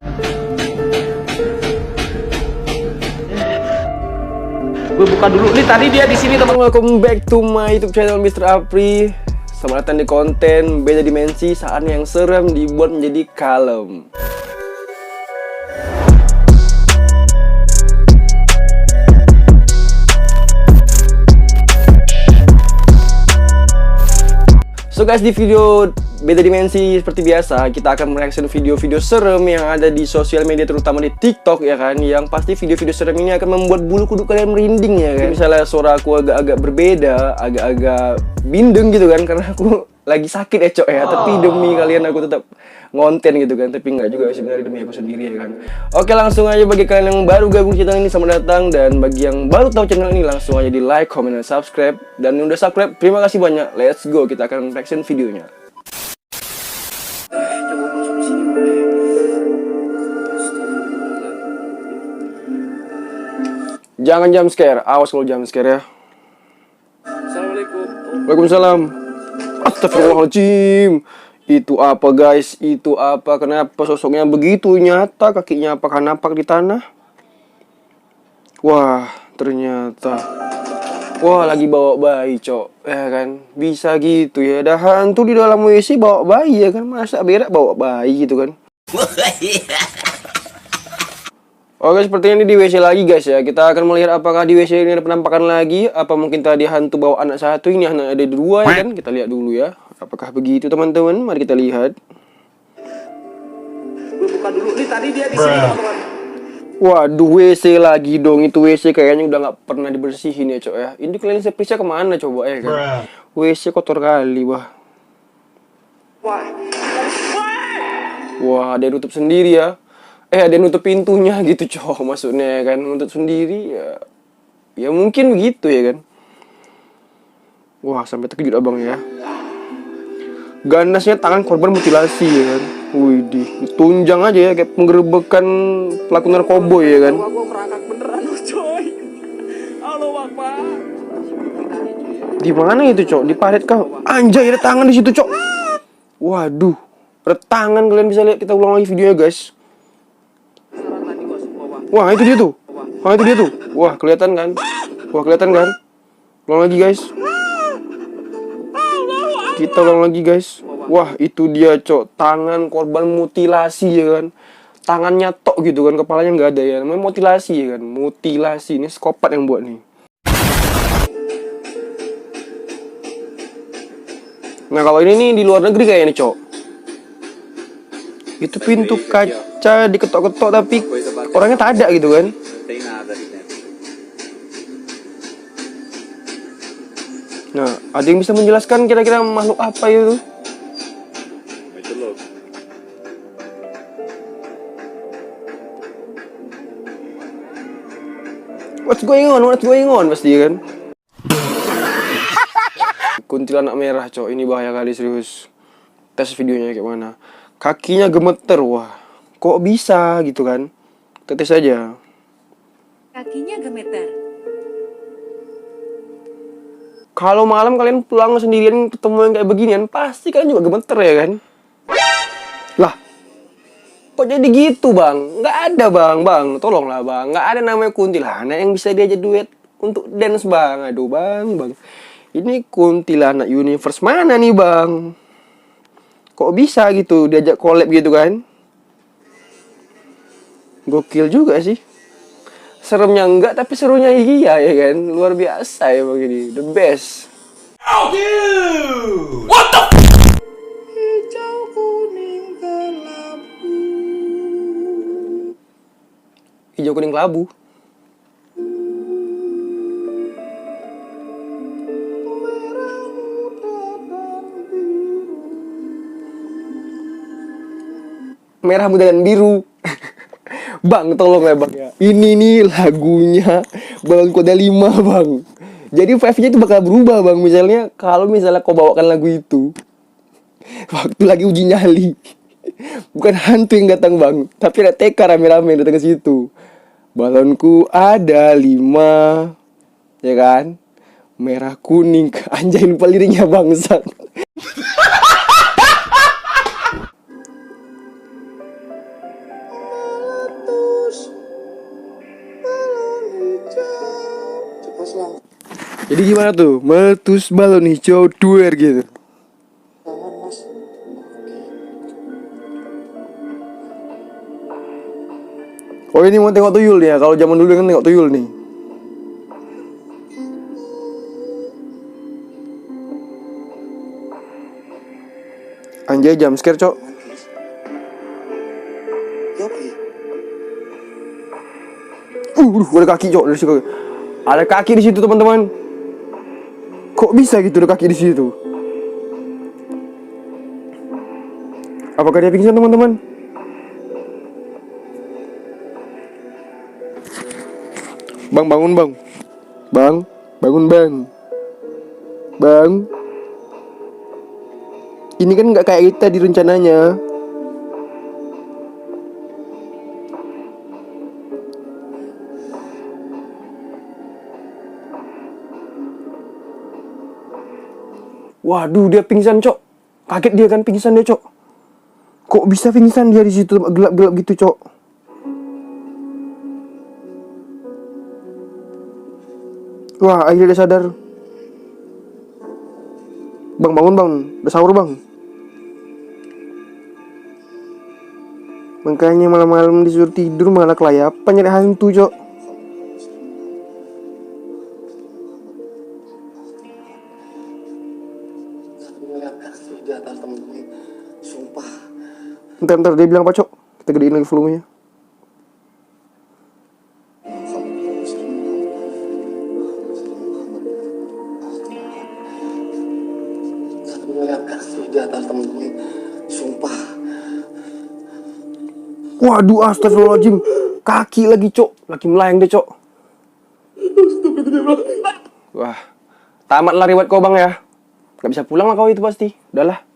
Gue buka dulu nih, tadi dia di sini teman. Welcome back to my YouTube channel Mr. Apri. Selamat datang di konten beda dimensi, saatnya yang serem dibuat menjadi kalem. So guys, di video beda dimensi seperti biasa, kita akan mereaction video-video serem yang ada di sosial media, terutama di TikTok ya kan. Yang pasti video-video serem ini akan membuat bulu kuduk kalian merinding ya kan. Misalnya suara aku agak-agak berbeda, agak-agak bindeng gitu kan, karena aku lagi sakit ya cok ya. Tapi demi kalian aku tetap ngonten gitu kan. Tapi enggak juga sebenarnya, demi aku sendiri ya kan. Oke, langsung aja bagi kalian yang baru gabung channel ini, selamat datang. Dan bagi yang baru tahu channel ini, langsung aja di like, comment, dan subscribe. Dan yang udah subscribe, terima kasih banyak. Let's go, kita akan reaction videonya. Jangan jump scare, awas kalau jump scare ya. Assalamualaikum. Waalaikumsalam. Astagfirullahaladzim. Itu apa guys? Itu apa? Kenapa sosoknya begitu nyata? Kakinya apakah nampak di tanah? Wah, ternyata. Wah, lagi bawa bayi cok. Ya kan? Bisa gitu ya. Ada hantu di dalam WC bawa bayi ya kan? Masa berak bawa bayi gitu kan? Oke, sepertinya ini di WC lagi guys ya. Kita akan melihat apakah di WC ini ada penampakan lagi. Apa mungkin tadi hantu bawa anak satu, ini anak ada dua ya kan. Kita lihat dulu ya. Apakah begitu teman-teman? Mari kita lihat. Gue buka dulu nih, tadi dia di sini teman. Waduh, WC lagi dong. Itu WC kayaknya udah nggak pernah dibersihin ya cok ya. Ini kalian periksa kemana coba ya kan. WC kotor kali wah. Wah, ada yang nutup sendiri ya. Ada yang nutup pintunya gitu cowok, maksudnya kan nutup sendiri ya. Ya mungkin begitu ya kan. Wah, sampai terkejut abang ya. Ganasnya tangan korban mutilasi ya kan. Widih, ditunjang aja ya kayak penggerebekan pelaku narkoba ya kan. Aku merangkak beneran coy. Halo Bapak. Di mana itu cok? Di paret kau. Anjay, ada tangan di situ cok. Waduh, ada tangan, kalian bisa lihat. Kita ulang lagi videonya guys. Wah, itu dia tuh. Wah, itu dia tuh. Wah, kelihatan kan? Wah, kelihatan kan? Ulang lagi, guys. Kita ulang lagi, guys. Wah, itu dia, cok. Tangan korban mutilasi ya kan. Tangannya tok gitu kan, kepalanya nggak ada ya. Namanya mutilasi ya kan. Mutilasi. Ini psikopat yang buat nih. Nah, kalau ini nih di luar negeri kayaknya nih, cok. Itu pintu kaca diketok-ketok tapi orangnya tak ada gitu kan. Nah, ada yang bisa menjelaskan kira-kira makhluk apa itu? What's going on? What's going on? Pasti kan. Kuntilanak merah, cok. Ini bahaya kali serius. Tes videonya kayak mana. Kakinya gemeter, wah. Kok bisa gitu kan? Tes aja. Kakinya gemeter. Kalau malam kalian pulang sendirian ketemu yang kayak beginian, pasti kalian juga gemeter ya kan? Lah, kok jadi gitu bang? Nggak ada bang, tolonglah bang. Nggak ada namanya kuntilanak yang bisa diajak duet untuk dance bang. Aduh bang. Ini kuntilanak universe mana nih bang? Kok bisa gitu diajak collab gitu kan? Gokil juga sih. Seremnya enggak, tapi serunya iya ya kan? Luar biasa ya begini. The best. Oh, dude. What the hijau kuning kelabu. Hijau kuning kelabu. Merah, muda, dan biru. Bang, tolong ya bang ya. Ini nih lagunya Balon Kuda 5 bang. Jadi vibe-nya itu bakal berubah bang. Kalau misalnya kau bawakan lagu itu waktu lagi uji nyali. Bukan hantu yang datang bang, tapi ada TK rame-rame datang ke situ. Balonku ada 5, ya kan? Merah kuning. Anjay, lupa liriknya bangsat. Jadi gimana tuh? Meletus balon hijau duer gitu. Oh ini mau tengok tuyul nih ya. Kalau zaman dulu kan tengok tuyul nih. Anjay jam scare cok. Ada kaki cok dari situ. Ada kaki di situ teman-teman. Kok bisa gitu ada kaki di situ? Apakah dia pingsan teman-teman? Bang bangun bang. Bang bangun bang. Bang. Ini kan nggak kayak kita di rencananya. Waduh dia pingsan cok. Kaget dia kan pingsan dia cok. Kok bisa pingsan dia di situ gelap-gelap gitu cok. Wah akhirnya dia sadar. Bang bangun bang. Udah sahur bang. Makanya malam-malam disuruh tidur malah kelayapan nyari hantu cok. Ntar dia bilang apa cok? Kita gedein lagi volumenya. Waduh astagfirullahaladzim. Kaki lagi cok. Lagi melayang deh cok. Wah tamat lah riwayat kau bang ya. Gak bisa pulang lah kau itu pasti. Udahlah.